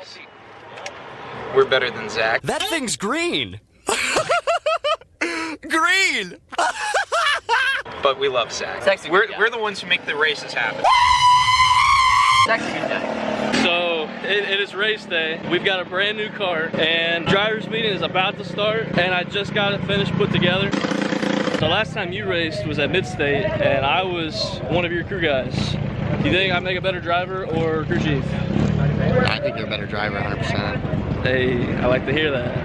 guys. We're better than Zach. That thing's green. Green. But we love Zach. We're the ones who make the races happen. Zach's a good guy. So it is race day. We've got a brand new car and driver's meeting is about to start and I just got it finished put together. The last time you raced was at Mid-State and I was one of your crew guys. Do you think I make a better driver or crew chief? I think you're a better driver, 100%. Hey, I like to hear that.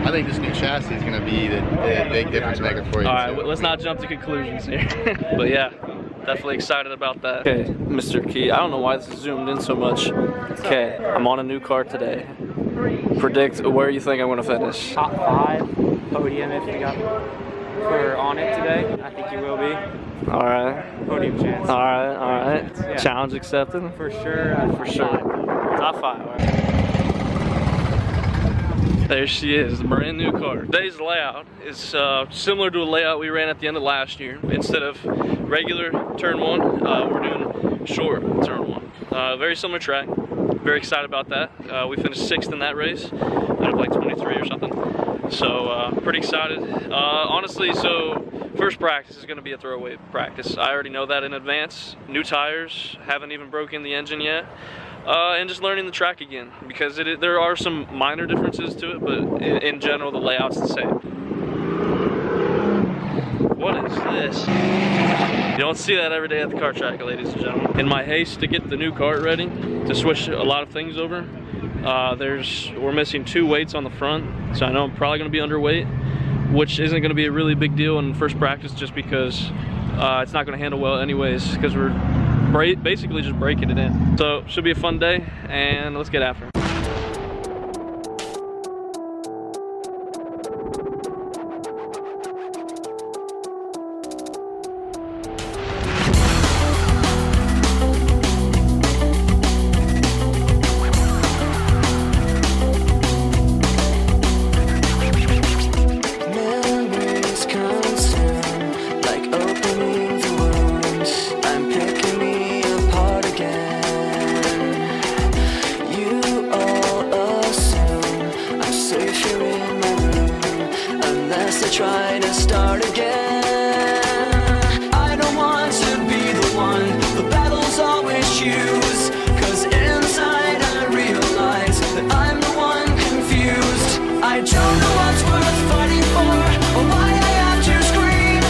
I think this new chassis is going to be the big difference maker for you. All right, let's not jump to conclusions here. But yeah, definitely excited about that. Okay, Mr. Key, I don't know why this is zoomed in so much. Okay, I'm on a new car today. Predict where you think I'm going to finish. Top 5 podium if you got for on it today. I think you will be. All right. Podium chance. All right, all right. Yeah. Challenge accepted? For sure. For sure. Top 5. All right. There she is, the brand new car. Today's layout is similar to a layout we ran at the end of last year. Instead of regular turn 1, we're doing short turn 1. Very similar track. Very excited about that. We finished 6th in that race out of like 23 or something. So pretty excited. Honestly, so first practice is going to be a throwaway practice. I already know that in advance. New tires, haven't even broken the engine yet. And just learning the track again because there are some minor differences to it, but in general the layout's the same. What is this? You don't see that every day at the kart track, ladies and gentlemen. In my haste to get the new kart ready, to switch a lot of things over, we're missing 2 weights on the front, so I know I'm probably going to be underweight, which isn't going to be a really big deal in first practice just because it's not going to handle well anyways because we're basically just breaking it in. So should be a fun day and let's get after it. Try to start again. I don't want to be the one the battles always choose, 'cause inside I realize that I'm the one confused. I don't know what's worth fighting for or why I have to scream.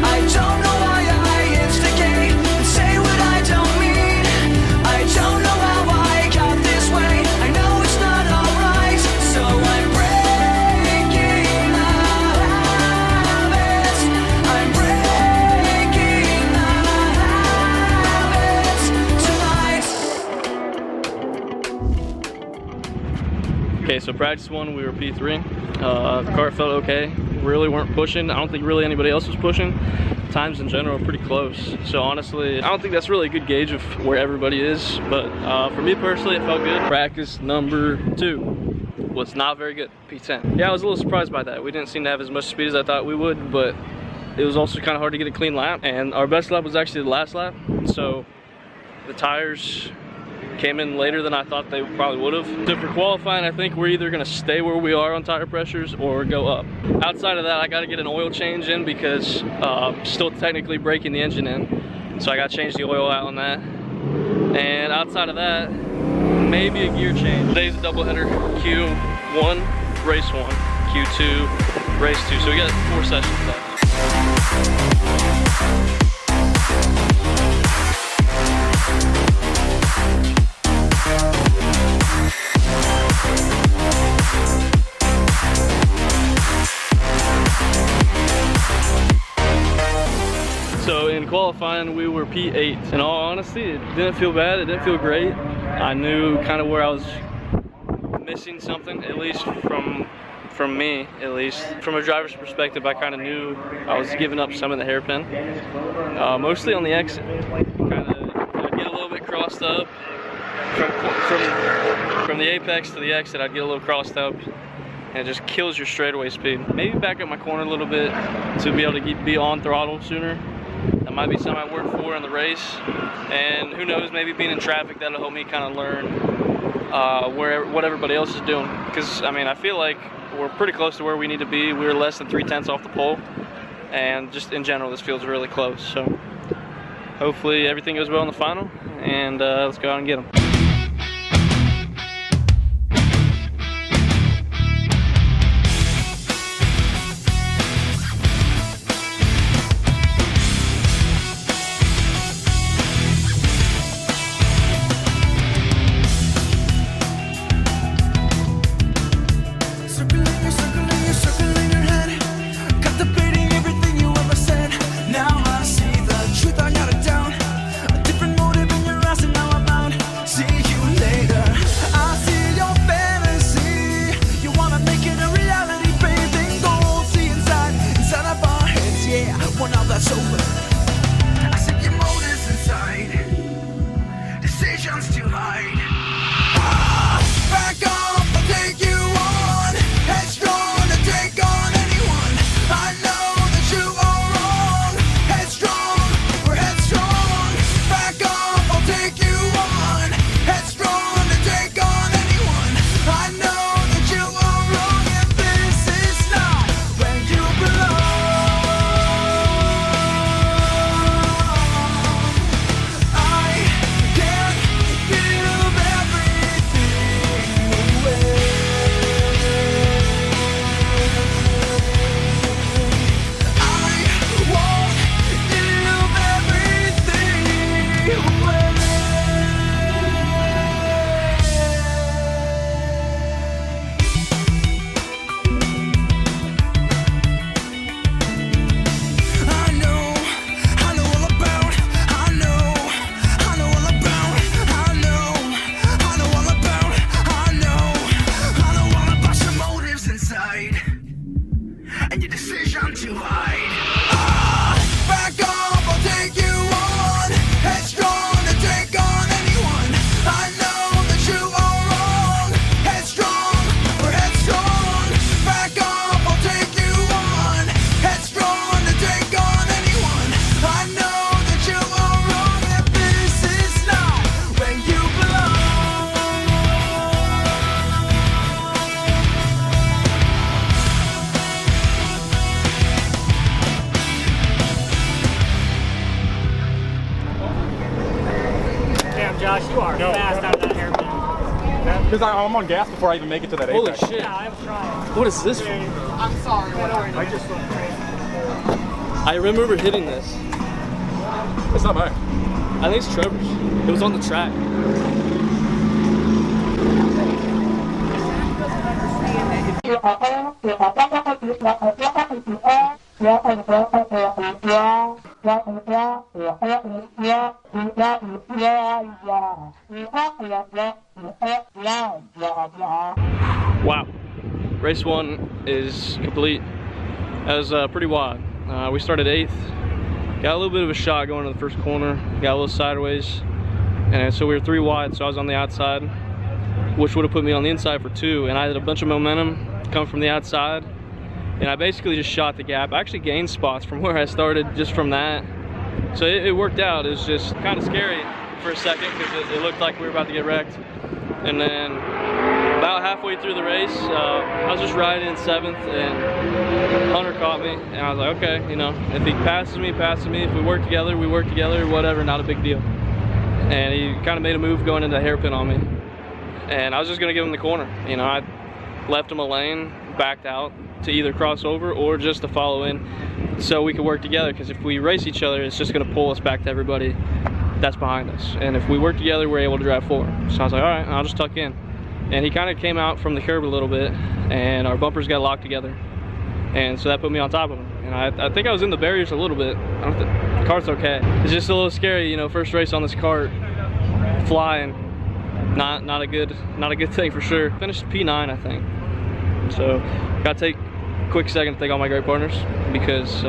I don't know why I instigate and say what I don't mean. I don't know how I got this way. I know it's not alright, so I'm breaking out. Okay, so practice 1 we were P3. The kart felt okay. Really weren't pushing. I don't think really anybody else was pushing. Times in general are pretty close. So honestly, I don't think that's really a good gauge of where everybody is. But for me personally, it felt good. Practice number 2 was not very good, P10. Yeah, I was a little surprised by that. We didn't seem to have as much speed as I thought we would, but it was also kind of hard to get a clean lap. And our best lap was actually the last lap. So the tires came in later than I thought they probably would have. So for qualifying, I think we're either gonna stay where we are on tire pressures or go up. Outside of that, I gotta get an oil change in because still technically breaking the engine in. So I gotta change the oil out on that. And outside of that, maybe a gear change. Today's a doubleheader, Q1, race 1, Q2, race 2. So we got 4 sessions left. So in qualifying, we were P8. In all honesty, it didn't feel bad, it didn't feel great. I knew kind of where I was missing something, at least from me, at least. From a driver's perspective, I kind of knew I was giving up some of the hairpin. Mostly on the exit. I'd get a little bit crossed up. From the apex to the exit, I'd get a little crossed up. And it just kills your straightaway speed. Maybe back up my corner a little bit to be able to be on throttle sooner. That might be something I work for in the race. And who knows, maybe being in traffic, that'll help me kind of learn what everybody else is doing. Because, I mean, I feel like we're pretty close to where we need to be. We're less than 3/10 off the pole. And just in general, this feels really close. So hopefully everything goes well in the final. And let's go out and get them. Josh, you are fast out of that hairpin. Because I'm on gas before I even make it to that apex. Holy shit. Yeah, I was trying. What is this for? I'm sorry. I just looked crazy. I remember hitting this. It's not mine. I think it's Trevor's. It was on the track. Wow. Race 1 is complete. That was pretty wide. We started 8th. Got a little bit of a shot going to the first corner. Got a little sideways. And so we were 3 wide, so I was on the outside, which would have put me on the inside for 2. And I had a bunch of momentum come from the outside. And I basically just shot the gap. I actually gained spots from where I started just from that. So it worked out. It was just kind of scary for a second because it looked like we were about to get wrecked. And then about halfway through the race, I was just riding in 7th and Hunter caught me. And I was like, okay, you know, if he passes me, passes me. If we work together, whatever, not a big deal. And he kind of made a move going into the hairpin on me. And I was just gonna give him the corner. You know, I left him a lane, backed out to either cross over or just to follow in so we could work together, because if we race each other, it's just gonna pull us back to everybody that's behind us. And if we work together, we're able to drive forward. So I was like, all right, I'll just tuck in. And he kind of came out from the curb a little bit and our bumpers got locked together. And so that put me on top of him. And I think I was in the barriers a little bit. I don't think, the kart's okay. It's just a little scary, you know, first race on this kart, flying. Not a good thing for sure. Finished P9, I think. So gotta take a quick second to thank all my great partners because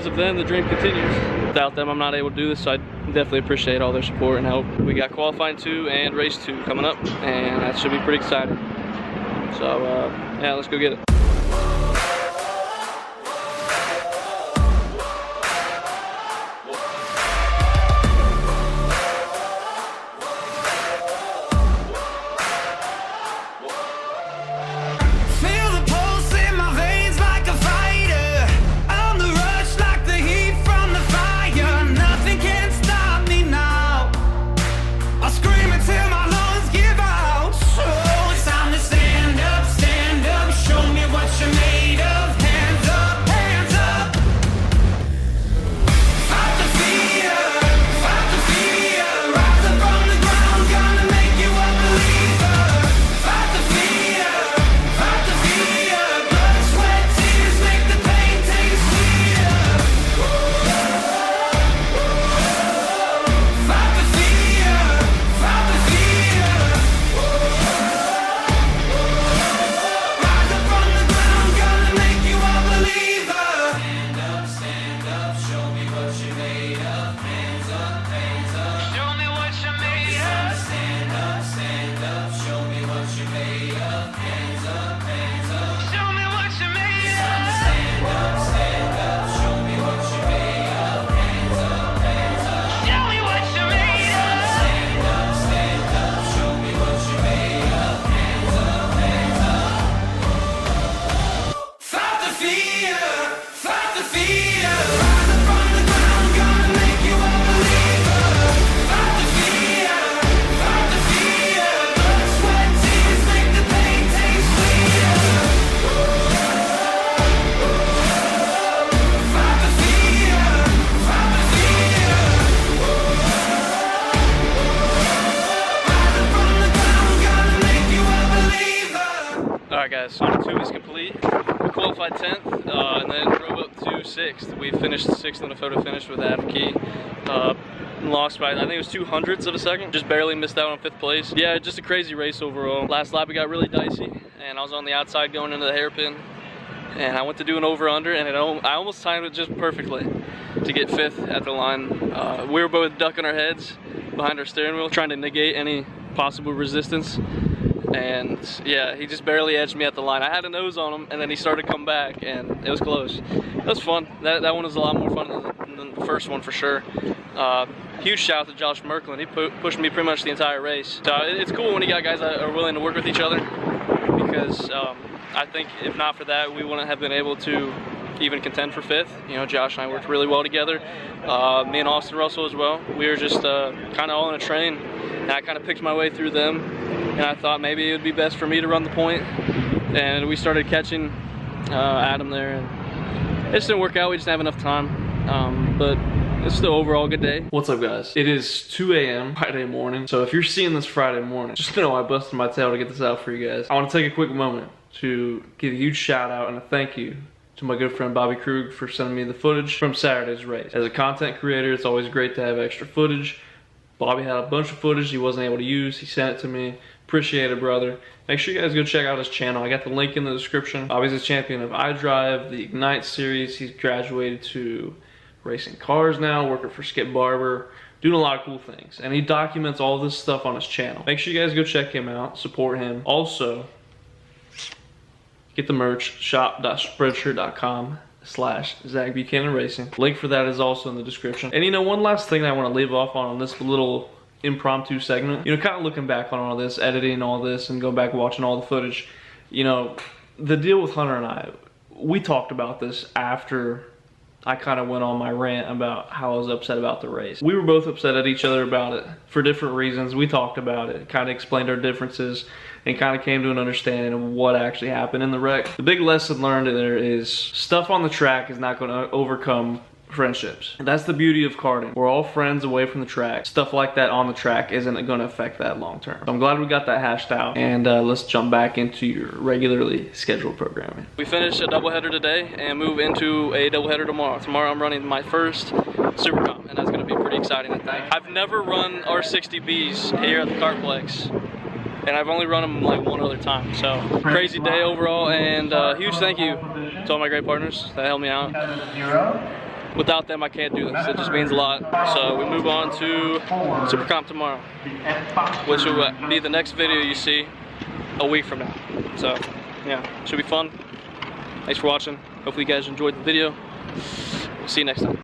of them, the dream continues. Without them, I'm not able to do this, so I definitely appreciate all their support and help. We got qualifying 2 and race 2 coming up, and that should be pretty exciting. So yeah, let's go get it. classified 10th, and then drove up to 6th. We finished 6th in a photo finish with Adam Key. Lost by, I think it was 2/100ths of a second. Just barely missed out on 5th place. Yeah, just a crazy race overall. Last lap it got really dicey, and I was on the outside going into the hairpin, and I went to do an over-under, and I almost timed it just perfectly to get 5th at the line. We were both ducking our heads behind our steering wheel, trying to negate any possible resistance. And yeah, he just barely edged me at the line. I had a nose on him, and then he started to come back, and it was close. It was fun. That one was a lot more fun than the first one for sure. Huge shout out to Josh Merklin. He pushed me pretty much the entire race. So it's cool when you got guys that are willing to work with each other, because I think if not for that, we wouldn't have been able to even contend for 5th. You know, Josh and I worked really well together. Me and Austin Russell as well. We were just kind of all in a train, and I kind of picked my way through them, and I thought maybe it would be best for me to run the point, and we started catching Adam there, and it just didn't work out. We just didn't have enough time, but it's still overall a good day. What's up, guys? It is 2 a.m. Friday morning, so if you're seeing this Friday morning, just know I busted my tail to get this out for you guys. I want to take a quick moment to give a huge shout out and a thank you to my good friend Bobby Krug for sending me the footage from Saturday's race. As a content creator, it's always great to have extra footage. Bobby had a bunch of footage he wasn't able to use. He sent it to me. Appreciate it, brother. Make sure you guys go check out his channel. I got the link in the description. Bobby's a champion of iDrive, the Ignite series. He's graduated to racing cars now, working for Skip Barber, doing a lot of cool things. And he documents all this stuff on his channel. Make sure you guys go check him out, support him. Also, get the merch, shop.spreadshirt.com/Zach Buchanan Racing. Link for that is also in the description. And you know, one last thing that I want to leave off on this little impromptu segment, you know, kind of looking back on all this, editing all this, and going back watching all the footage, you know, the deal with Hunter and I, we talked about this after I kind of went on my rant about how I was upset about the race. We were both upset at each other about it for different reasons. We talked about it, kind of explained our differences, and kind of came to an understanding of what actually happened in the wreck. The big lesson learned there is stuff on the track is not going to overcome friendships. And that's the beauty of karting. We're all friends away from the track. Stuff like that on the track isn't going to affect that long term. So I'm glad we got that hashed out, and let's jump back into your regularly scheduled programming. We finished a doubleheader today and move into a doubleheader tomorrow. Tomorrow I'm running my first Super Comp, and that's going to be pretty exciting, I think. I've never run R60Bs here at the Kartplex, and I've only run them like one other time. So crazy day overall, and huge thank you to all my great partners that helped me out. Without them, I can't do this. It just means a lot. So we move on to Super Comp tomorrow, which will be the next video you see a week from now. So yeah, should be fun. Thanks for watching. Hopefully you guys enjoyed the video. We'll see you next time.